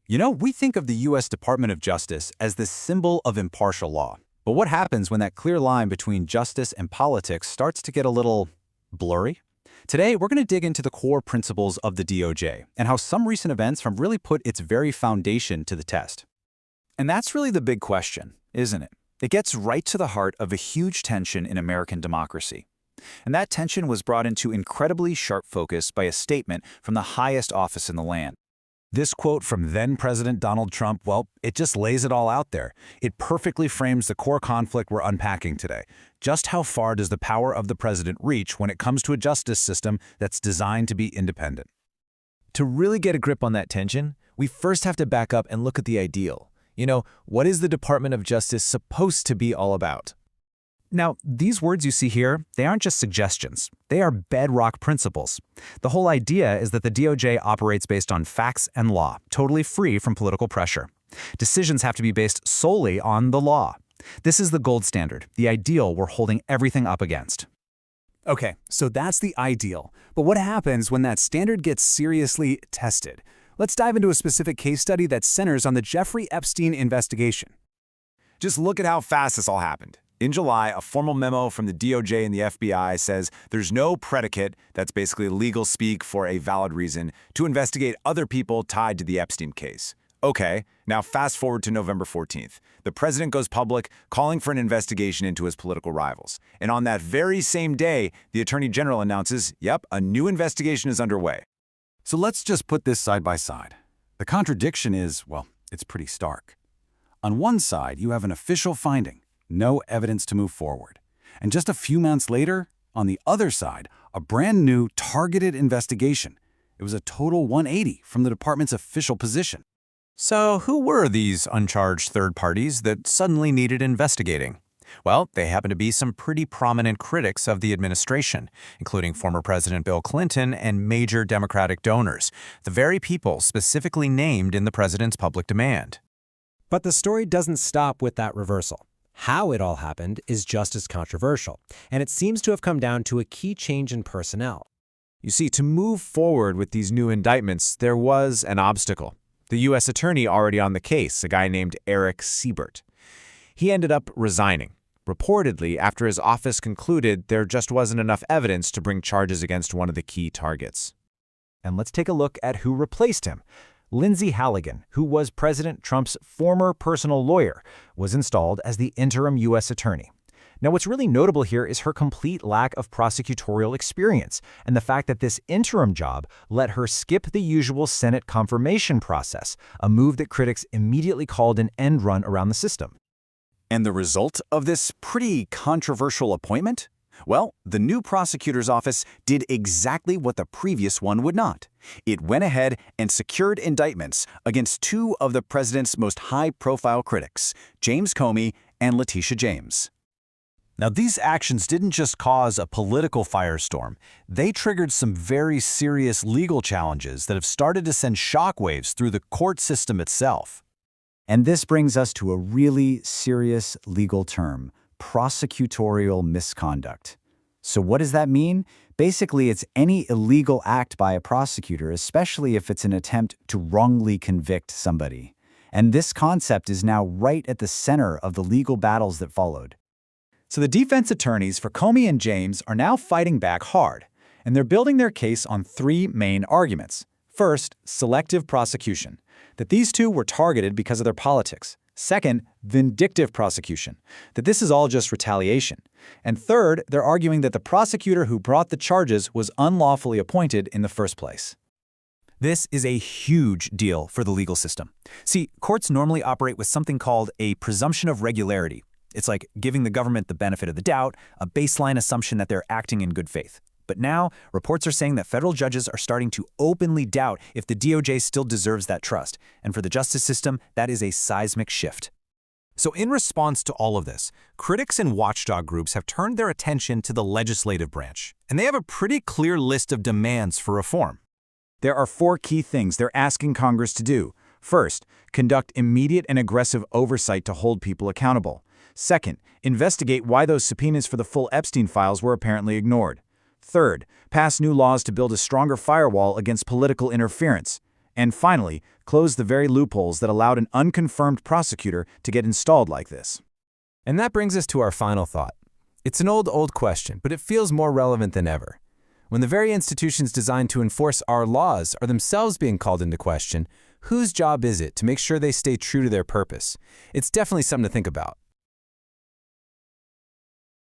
We think of the U.S. Department of Justice as the symbol of impartial law. But what happens when that clear line between justice and politics starts to get a little blurry? Today, we're going to dig into the core principles of the DOJ and how some recent events have really put its very foundation to the test. And that's really the big question, isn't it? It gets right to the heart of a huge tension in American democracy. And that tension was brought into incredibly sharp focus by a statement from the highest office in the land. This quote from then-President Donald Trump, well, it just lays it all out there. It perfectly frames the core conflict we're unpacking today. Just how far does the power of the president reach when it comes to a justice system that's designed to be independent? To really get a grip on that tension, we first have to back up and look at the ideal. What is the Department of Justice supposed to be all about? Now, these words you see here, they aren't just suggestions. They are bedrock principles. The whole idea is that the DOJ operates based on facts and law, totally free from political pressure. Decisions have to be based solely on the law. This is the gold standard, the ideal we're holding everything up against. Okay, so that's the ideal. But what happens when that standard gets seriously tested? Let's dive into a specific case study that centers on the Jeffrey Epstein investigation. Just look at how fast this all happened. In July, a formal memo from the DOJ and the FBI says there's no predicate, that's basically legal speak for a valid reason, to investigate other people tied to the Epstein case. Okay, now fast forward to November 14th. The president goes public, calling for an investigation into his political rivals. And on that very same day, the Attorney General announces, yep, a new investigation is underway. So let's just put this side by side. The contradiction is, well, it's pretty stark. On one side, you have an official finding, no evidence to move forward. And just a few months later, on the other side, a brand new targeted investigation. It was a total 180 from the department's official position. So who were these uncharged third parties that suddenly needed investigating? Well, they happen to be some pretty prominent critics of the administration, including former President Bill Clinton and major Democratic donors, the very people specifically named in the president's public demand. But the story doesn't stop with that reversal. How it all happened is just as controversial, and it seems to have come down to a key change in personnel. You see, to move forward with these new indictments, there was an obstacle. The U.S. attorney already on the case, a guy named Eric Siebert. He ended up resigning, reportedly after his office concluded there just wasn't enough evidence to bring charges against one of the key targets. And let's take a look at who replaced him. Lindsay Halligan, who was President Trump's former personal lawyer, was installed as the interim U.S. attorney. Now, what's really notable here is her complete lack of prosecutorial experience and the fact that this interim job let her skip the usual Senate confirmation process, a move that critics immediately called an end run around the system. And the result of this pretty controversial appointment? Well, the new prosecutor's office did exactly what the previous one would not. It went ahead and secured indictments against two of the president's most high-profile critics, James Comey and Letitia James. Now, these actions didn't just cause a political firestorm. They triggered some very serious legal challenges that have started to send shockwaves through the court system itself. And this brings us to a really serious legal term: prosecutorial misconduct. So what does that mean? Basically, it's any illegal act by a prosecutor, especially if it's an attempt to wrongly convict somebody. And this concept is now right at the center of the legal battles that followed. So the defense attorneys for Comey and James are now fighting back hard, and they're building their case on three main arguments. First, selective prosecution, that these two were targeted because of their politics. Second, vindictive prosecution, that this is all just retaliation. And third, they're arguing that the prosecutor who brought the charges was unlawfully appointed in the first place. This is a huge deal for the legal system. See, courts normally operate with something called a presumption of regularity. It's like giving the government the benefit of the doubt, a baseline assumption that they're acting in good faith. But now, reports are saying that federal judges are starting to openly doubt if the DOJ still deserves that trust. And for the justice system, that is a seismic shift. So in response to all of this, critics and watchdog groups have turned their attention to the legislative branch, and they have a pretty clear list of demands for reform. There are four key things they're asking Congress to do. First, conduct immediate and aggressive oversight to hold people accountable. Second, investigate why those subpoenas for the full Epstein files were apparently ignored. Third, pass new laws to build a stronger firewall against political interference. And finally, close the very loopholes that allowed an unconfirmed prosecutor to get installed like this. And that brings us to our final thought. It's an old question, but it feels more relevant than ever. When the very institutions designed to enforce our laws are themselves being called into question, whose job is it to make sure they stay true to their purpose? It's definitely something to think about.